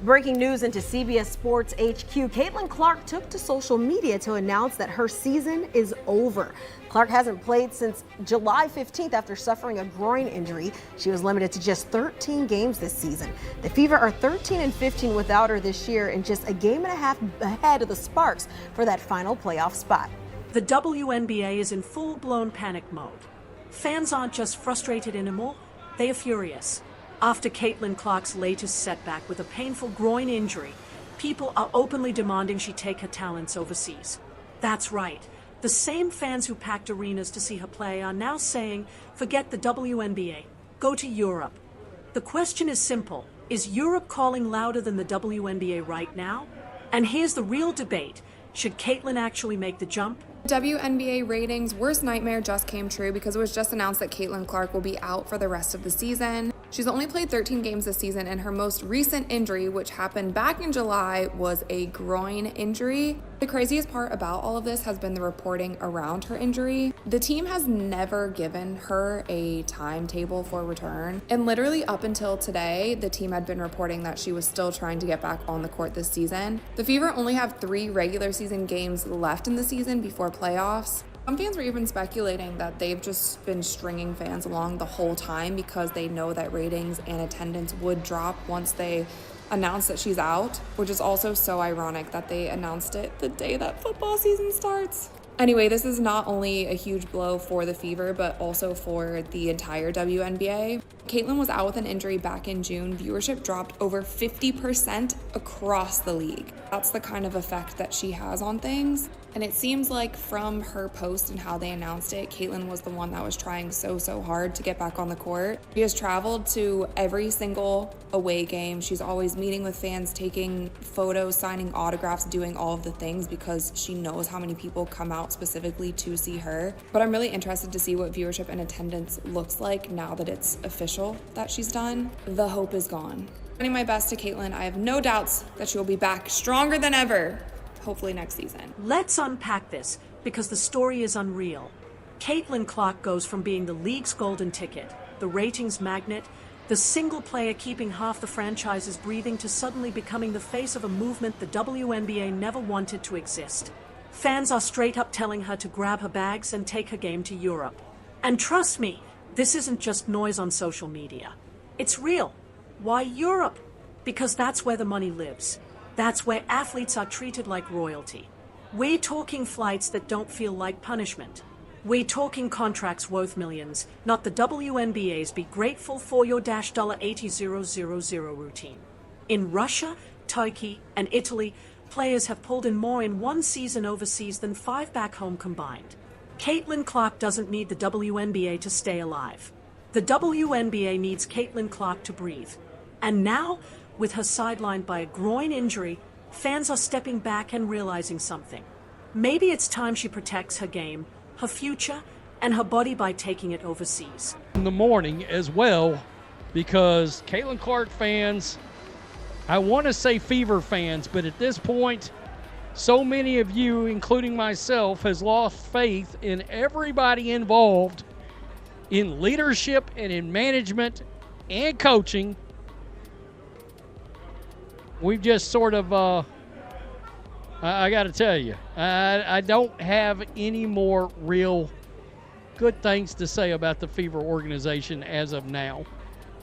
Breaking news into CBS Sports HQ, Caitlin Clark took to social media to announce that her season is over. Clark hasn't played since July 15th after suffering a groin injury. She was limited to just 13 games this season. The Fever are 13-15 without her this year and just a game and a half ahead of the Sparks for that final playoff spot. The WNBA is in full-blown panic mode. Fans aren't just frustrated anymore, they are furious. After Caitlin Clark's latest setback with a painful groin injury, people are openly demanding she take her talents overseas. That's right. The same fans who packed arenas to see her play are now saying, forget the WNBA, go to Europe. The question is simple. Is Europe calling louder than the WNBA right now? And here's the real debate. Should Caitlin actually make the jump? WNBA ratings' worst nightmare just came true because it was just announced that Caitlin Clark will be out for the rest of the season. She's only played 13 games this season, and her most recent injury, which happened back in July, was a groin injury. The craziest part about all of this has been the reporting around her injury. The team has never given her a timetable for return, and literally up until today, the team had been reporting that she was still trying to get back on the court this season. The Fever only have 3 regular season games left in the season before playoffs. Some fans were even speculating that they've just been stringing fans along the whole time because they know that ratings and attendance would drop once they announced that she's out, which is also so ironic that they announced it the day that football season starts. Anyway, this is not only a huge blow for the Fever, but also for the entire WNBA. Caitlin was out with an injury back in June. Viewership dropped over 50% across the league. That's the kind of effect that she has on things. And it seems like from her post and how they announced it, Caitlin was the one that was trying so hard to get back on the court. She has traveled to every single away game. She's always meeting with fans, taking photos, signing autographs, doing all of the things because she knows how many people come out specifically to see her. But I'm really interested to see what viewership and attendance looks like now that it's official that she's done. The hope is gone. Sending my best to Caitlin. I have no doubts that she will be back stronger than ever, hopefully next season. Let's unpack this because the story is unreal. Caitlin Clark goes from being the league's golden ticket, the ratings magnet, the single player keeping half the franchises breathing, to suddenly becoming the face of a movement the WNBA never wanted to exist. Fans are straight up telling her to grab her bags and take her game to Europe. And trust me, this isn't just noise on social media. It's real. Why Europe? Because that's where the money lives. That's where athletes are treated like royalty. We're talking flights that don't feel like punishment. We're talking contracts worth millions, not the WNBA's be grateful for your $80,000 routine. In Russia, Turkey, and Italy, players have pulled in more in one season overseas than 5 back home combined. Caitlin Clark doesn't need the WNBA to stay alive. The WNBA needs Caitlin Clark to breathe. And now, with her sidelined by a groin injury, fans are stepping back and realizing something. Maybe it's time she protects her game, her future, and her body by taking it overseas. In the morning as well, because Caitlin Clark fans, I want to say Fever fans, but at this point, so many of you, including myself, has lost faith in everybody involved in leadership and in management and coaching. We've just sort of, I got to tell you, I don't have any more real good things to say about the Fever organization as of now,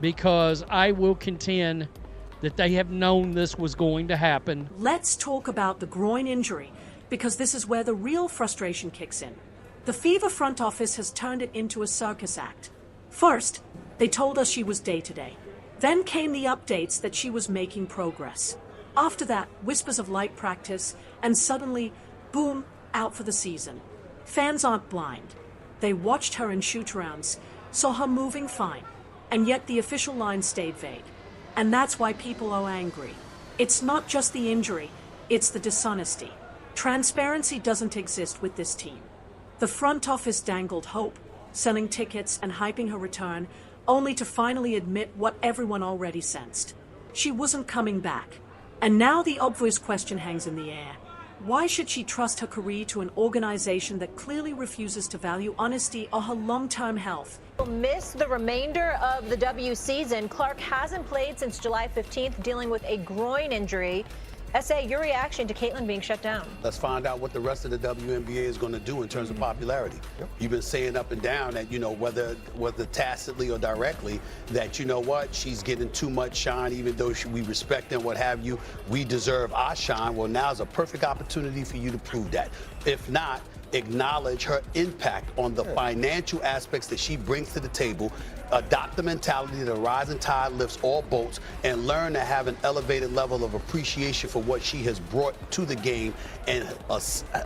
because I will contend that they have known this was going to happen. Let's talk about the groin injury, because this is where the real frustration kicks in. The Fever front office has turned it into a circus act. First, they told us she was day-to-day. Then came the updates that she was making progress. After that, whispers of light practice, and suddenly, boom, out for the season. Fans aren't blind. They watched her in shoot-arounds, saw her moving fine, and yet the official line stayed vague. And that's why people are angry. It's not just the injury, it's the dishonesty. Transparency doesn't exist with this team. The front office dangled hope, selling tickets and hyping her return, only to finally admit what everyone already sensed. She wasn't coming back. And now the obvious question hangs in the air. Why should she trust her career to an organization that clearly refuses to value honesty or her long-term health? Will miss the remainder of the W season. Clark hasn't played since July 15th, dealing with a groin injury. SA, your reaction to Caitlin being shut down? Let's find out what the rest of the WNBA is going to do in terms of popularity. You've been saying up and down that, whether tacitly or directly, that, she's getting too much shine, even though we respect and what have you. We deserve our shine. Well, now's a perfect opportunity for you to prove that. If not, acknowledge her impact on the financial aspects that she brings to the table, adopt the mentality that a rising tide lifts all boats, and learn to have an elevated level of appreciation for what she has brought to the game and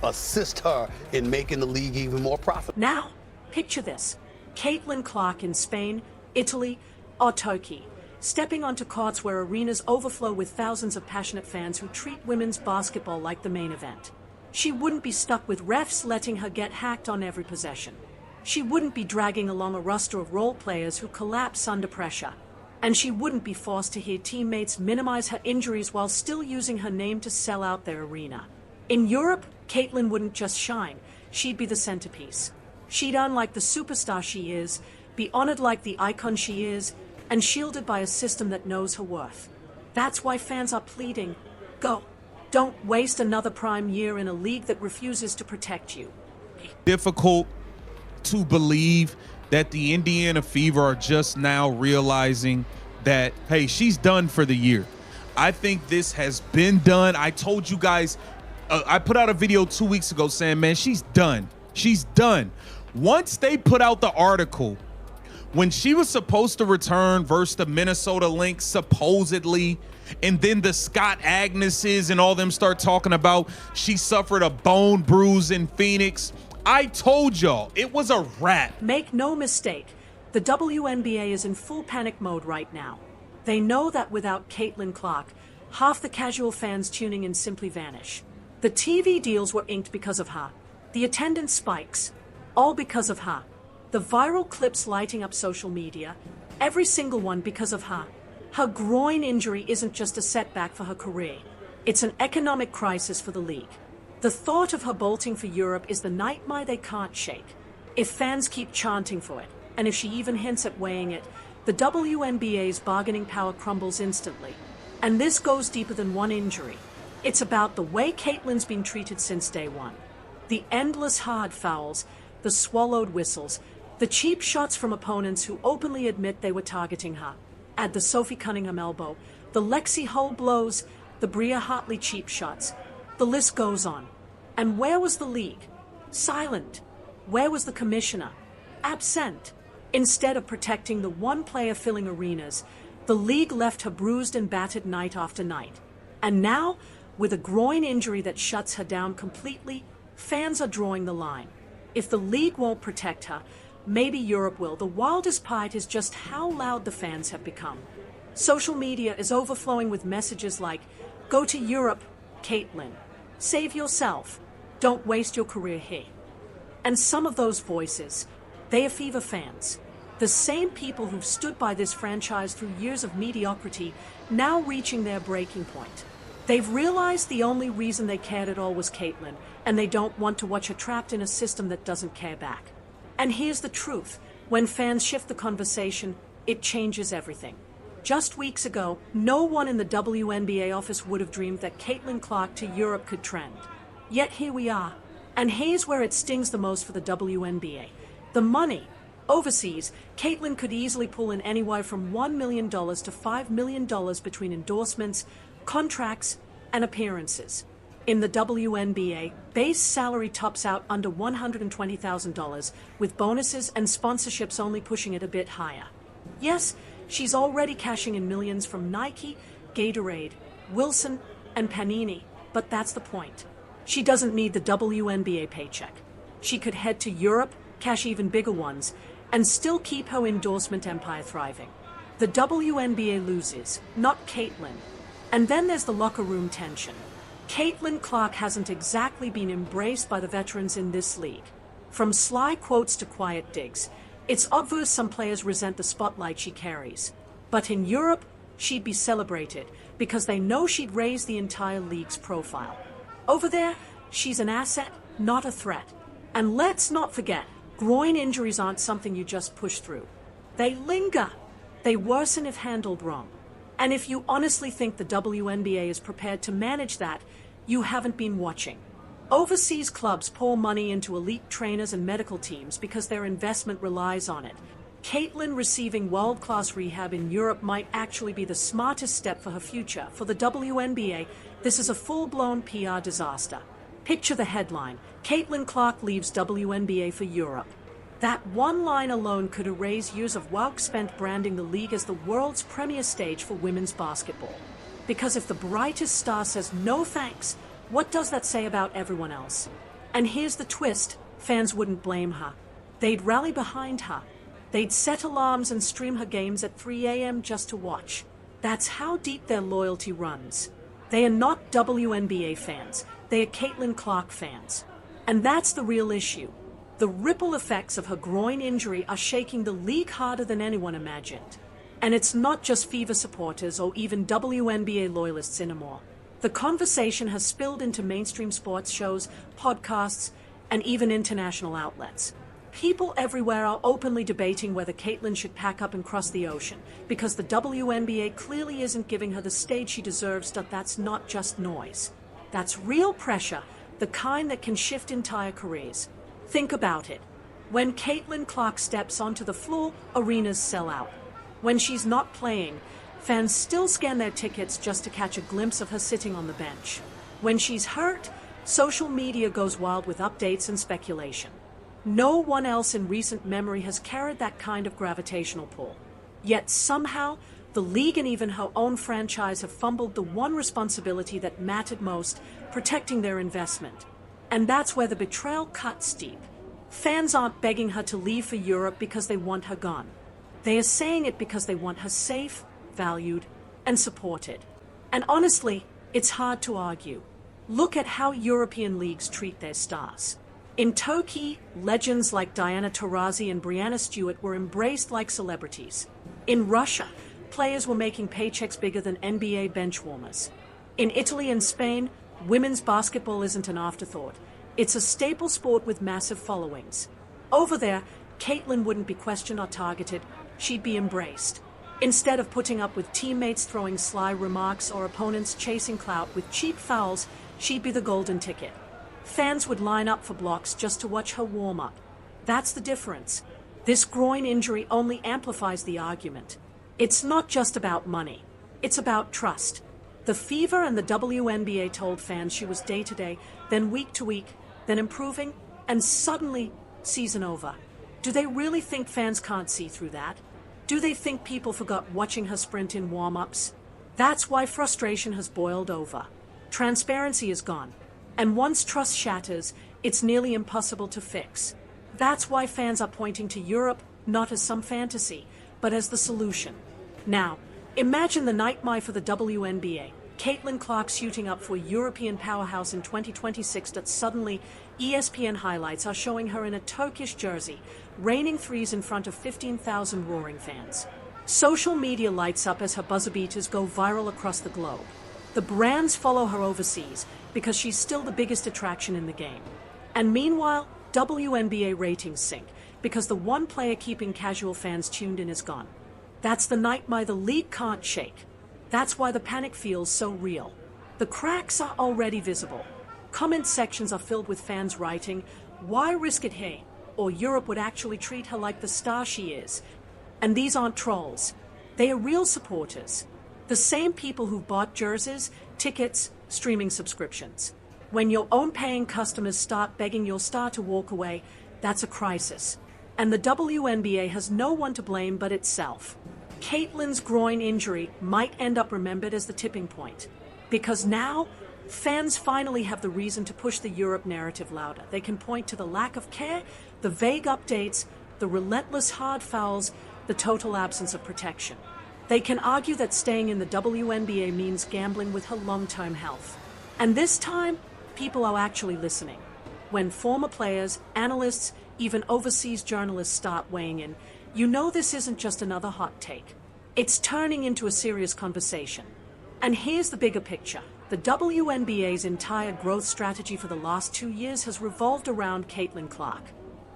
assist her in making the league even more profitable. Now, picture this. Caitlin Clark in Spain, Italy, or Turkey, stepping onto courts where arenas overflow with thousands of passionate fans who treat women's basketball like the main event. She wouldn't be stuck with refs letting her get hacked on every possession. She wouldn't be dragging along a roster of role players who collapse under pressure. And she wouldn't be forced to hear teammates minimize her injuries while still using her name to sell out their arena. In Europe, Caitlin wouldn't just shine, she'd be the centerpiece. She'd earn like the superstar she is, be honored like the icon she is, and shielded by a system that knows her worth. That's why fans are pleading, go. Don't waste another prime year in a league that refuses to protect you. Difficult to believe that the Indiana Fever are just now realizing that, hey, she's done for the year. I think this has been done. I told you guys, I put out a video 2 weeks ago saying, man, she's done. She's done. Once they put out the article, when she was supposed to return versus the Minnesota Lynx, supposedly, and then the Scott Agneses and all them start talking about she suffered a bone bruise in Phoenix. I told y'all it was a wrap. Make no mistake, the WNBA is in full panic mode right now. They know that without Caitlin Clark, half the casual fans tuning in simply vanish. The TV deals were inked because of her. The attendance spikes, all because of her. The viral clips lighting up social media, every single one because of her. Her groin injury isn't just a setback for her career. It's an economic crisis for the league. The thought of her bolting for Europe is the nightmare they can't shake. If fans keep chanting for it, and if she even hints at weighing it, the WNBA's bargaining power crumbles instantly. And this goes deeper than one injury. It's about the way Caitlin's been treated since day one. The endless hard fouls, the swallowed whistles, the cheap shots from opponents who openly admit they were targeting her. Add the Sophie Cunningham elbow, the Lexi Hull blows, the Bria Hartley cheap shots. The list goes on. And where was the league? Silent. Where was the commissioner? Absent. Instead of protecting the one player filling arenas, the league left her bruised and battered night after night. And now, with a groin injury that shuts her down completely, fans are drawing the line. If the league won't protect her, maybe Europe will. The wildest part is just how loud the fans have become. Social media is overflowing with messages like, go to Europe, Caitlin. Save yourself. Don't waste your career here. And some of those voices, they are Fever fans. The same people who've stood by this franchise through years of mediocrity, now reaching their breaking point. They've realized the only reason they cared at all was Caitlin, and they don't want to watch her trapped in a system that doesn't care back. And here's the truth. When fans shift the conversation, it changes everything. Just weeks ago, no one in the WNBA office would have dreamed that Caitlin Clark to Europe could trend. Yet here we are. And here's where it stings the most for the WNBA. The money. Overseas, Caitlin could easily pull in anywhere from $1 million to $5 million between endorsements, contracts, and appearances. In the WNBA, base salary tops out under $120,000, with bonuses and sponsorships only pushing it a bit higher. Yes, she's already cashing in millions from Nike, Gatorade, Wilson, and Panini, but that's the point. She doesn't need the WNBA paycheck. She could head to Europe, cash even bigger ones, and still keep her endorsement empire thriving. The WNBA loses, not Caitlin. And then there's the locker room tension. Caitlin Clark hasn't exactly been embraced by the veterans in this league. From sly quotes to quiet digs, it's obvious some players resent the spotlight she carries. But in Europe, she'd be celebrated because they know she'd raise the entire league's profile. Over there, she's an asset, not a threat. And let's not forget, groin injuries aren't something you just push through. They linger. They worsen if handled wrong. And if you honestly think the WNBA is prepared to manage that, you haven't been watching. Overseas clubs pour money into elite trainers and medical teams because their investment relies on it. Caitlin receiving world-class rehab in Europe might actually be the smartest step for her future. For the WNBA, this is a full-blown PR disaster. Picture the headline: Caitlin Clark leaves WNBA for Europe. That one line alone could erase years of work spent branding the league as the world's premier stage for women's basketball. Because if the brightest star says no thanks, what does that say about everyone else? And here's the twist: fans wouldn't blame her. They'd rally behind her. They'd set alarms and stream her games at 3 a.m. just to watch. That's how deep their loyalty runs. They are not WNBA fans. They are Caitlin Clark fans. And that's the real issue. The ripple effects of her groin injury are shaking the league harder than anyone imagined. And it's not just Fever supporters or even WNBA loyalists anymore. The conversation has spilled into mainstream sports shows, podcasts, and even international outlets. People everywhere are openly debating whether Caitlin should pack up and cross the ocean, because the WNBA clearly isn't giving her the stage she deserves. But that's not just noise. That's real pressure, the kind that can shift entire careers. Think about it. When Caitlin Clark steps onto the floor, arenas sell out. When she's not playing, fans still scan their tickets just to catch a glimpse of her sitting on the bench. When she's hurt, social media goes wild with updates and speculation. No one else in recent memory has carried that kind of gravitational pull. Yet somehow, the league and even her own franchise have fumbled the one responsibility that mattered most: protecting their investment. And that's where the betrayal cuts deep. Fans aren't begging her to leave for Europe because they want her gone. They are saying it because they want her safe, valued, and supported. And honestly, it's hard to argue. Look at how European leagues treat their stars. In Turkey, legends like Diana Taurasi and Brianna Stewart were embraced like celebrities. In Russia, players were making paychecks bigger than NBA benchwarmers. In Italy and Spain, women's basketball isn't an afterthought. It's a staple sport with massive followings. Over there, Caitlin wouldn't be questioned or targeted. She'd be embraced. Instead of putting up with teammates throwing sly remarks or opponents chasing clout with cheap fouls, she'd be the golden ticket. Fans would line up for blocks just to watch her warm up. That's the difference. This groin injury only amplifies the argument. It's not just about money. It's about trust. The Fever and the WNBA told fans she was day to day, then week to week, then improving, and suddenly, season over. Do they really think fans can't see through that? Do they think people forgot watching her sprint in warm-ups? That's why frustration has boiled over. Transparency is gone. And once trust shatters, it's nearly impossible to fix. That's why fans are pointing to Europe, not as some fantasy, but as the solution. Now, imagine the nightmare for the WNBA. Caitlin Clark suiting up for a European powerhouse in 2026 that suddenly ESPN highlights are showing her in a Turkish jersey, raining threes in front of 15,000 roaring fans. Social media lights up as her buzzer beaters go viral across the globe. The brands follow her overseas because she's still the biggest attraction in the game. And meanwhile, WNBA ratings sink because the one player keeping casual fans tuned in is gone. That's the nightmare the league can't shake. That's why the panic feels so real. The cracks are already visible. Comment sections are filled with fans writing, "Why risk it here?" Or "Europe would actually treat her like the star she is." And these aren't trolls. They are real supporters. The same people who've bought jerseys, tickets, streaming subscriptions. When your own paying customers start begging your star to walk away, that's a crisis. And the WNBA has no one to blame but itself. Caitlin's groin injury might end up remembered as the tipping point. Because now, fans finally have the reason to push the Europe narrative louder. They can point to the lack of care, the vague updates, the relentless hard fouls, the total absence of protection. They can argue that staying in the WNBA means gambling with her long-term health. And this time, people are actually listening. When former players, analysts, even overseas journalists start weighing in, you know this isn't just another hot take. It's turning into a serious conversation. And here's the bigger picture. The WNBA's entire growth strategy for the last 2 years has revolved around Caitlin Clark.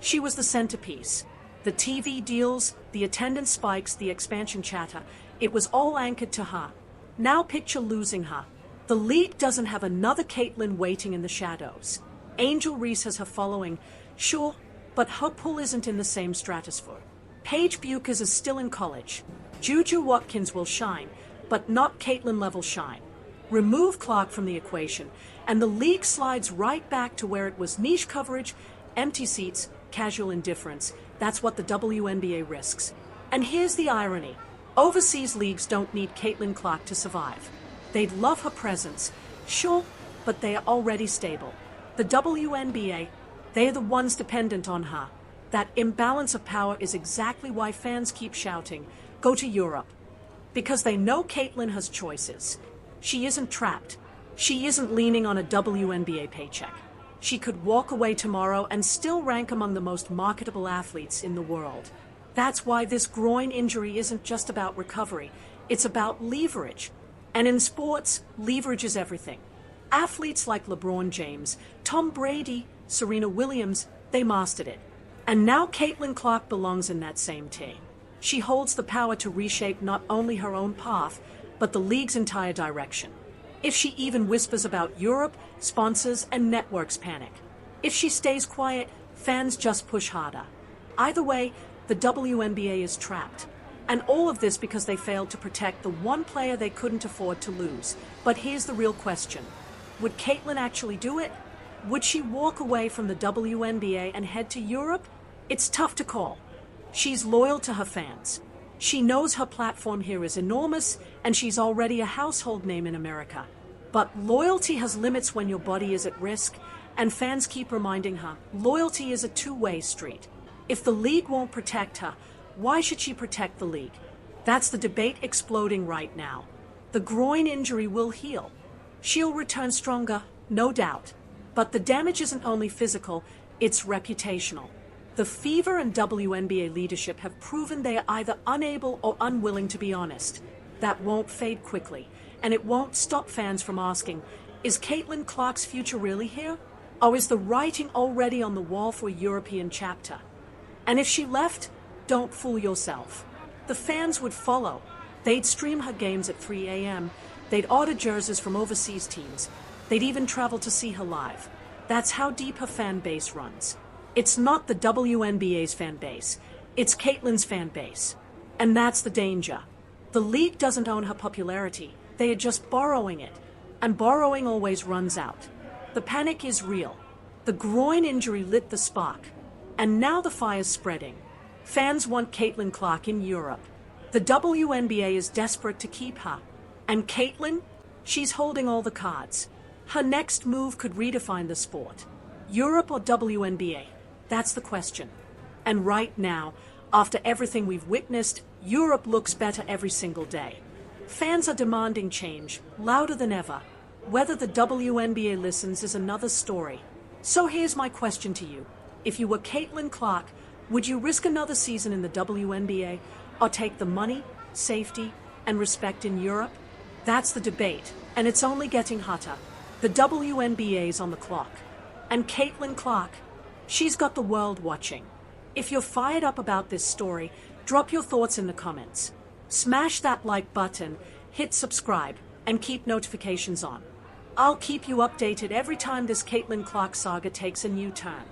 She was the centerpiece. The TV deals, the attendance spikes, the expansion chatter, it was all anchored to her. Now picture losing her. The league doesn't have another Caitlin waiting in the shadows. Angel Reese has her following, sure, but her pool isn't in the same stratosphere. Paige Buchers is still in college. Juju Watkins will shine, but not Caitlin-level shine. Remove Clark from the equation, and the league slides right back to where it was: niche coverage, empty seats, casual indifference. That's what the WNBA risks. And here's the irony. Overseas leagues don't need Caitlin Clark to survive. They'd love her presence, sure, but they are already stable. The WNBA, they are the ones dependent on her. That imbalance of power is exactly why fans keep shouting, go to Europe. Because they know Caitlin has choices. She isn't trapped. She isn't leaning on a WNBA paycheck. She could walk away tomorrow and still rank among the most marketable athletes in the world. That's why this groin injury isn't just about recovery. It's about leverage. And in sports, leverage is everything. Athletes like LeBron James, Tom Brady, Serena Williams, they mastered it. And now Caitlin Clark belongs in that same team. She holds the power to reshape not only her own path, but the league's entire direction. If she even whispers about Europe, sponsors and networks panic. If she stays quiet, fans just push harder. Either way, the WNBA is trapped. And all of this because they failed to protect the one player they couldn't afford to lose. But here's the real question. Would Caitlin actually do it? Would she walk away from the WNBA and head to Europe? It's tough to call. She's loyal to her fans. She knows her platform here is enormous, and she's already a household name in America. But loyalty has limits when your body is at risk, and fans keep reminding her, loyalty is a two-way street. If the league won't protect her, why should she protect the league? That's the debate exploding right now. The groin injury will heal. She'll return stronger, no doubt. But the damage isn't only physical, it's reputational. The Fever and WNBA leadership have proven they are either unable or unwilling to be honest. That won't fade quickly, and it won't stop fans from asking, is Caitlin Clark's future really here? Or is the writing already on the wall for a European chapter? And if she left, don't fool yourself. The fans would follow. They'd stream her games at 3 a.m. They'd order jerseys from overseas teams. They'd even travel to see her live. That's how deep her fan base runs. It's not the WNBA's fan base. It's Caitlin's fan base. And that's the danger. The league doesn't own her popularity. They are just borrowing it. And borrowing always runs out. The panic is real. The groin injury lit the spark. And now the fire's spreading. Fans want Caitlin Clark in Europe. The WNBA is desperate to keep her. And Caitlin? She's holding all the cards. Her next move could redefine the sport. Europe or WNBA? That's the question. And right now, after everything we've witnessed, Europe looks better every single day. Fans are demanding change, louder than ever. Whether the WNBA listens is another story. So here's my question to you. If you were Caitlin Clark, would you risk another season in the WNBA or take the money, safety, and respect in Europe? That's the debate, and it's only getting hotter. The WNBA's on the clock. And Caitlin Clark, she's got the world watching. If you're fired up about this story, drop your thoughts in the comments. Smash that like button, hit subscribe, and keep notifications on. I'll keep you updated every time this Caitlin Clark saga takes a new turn.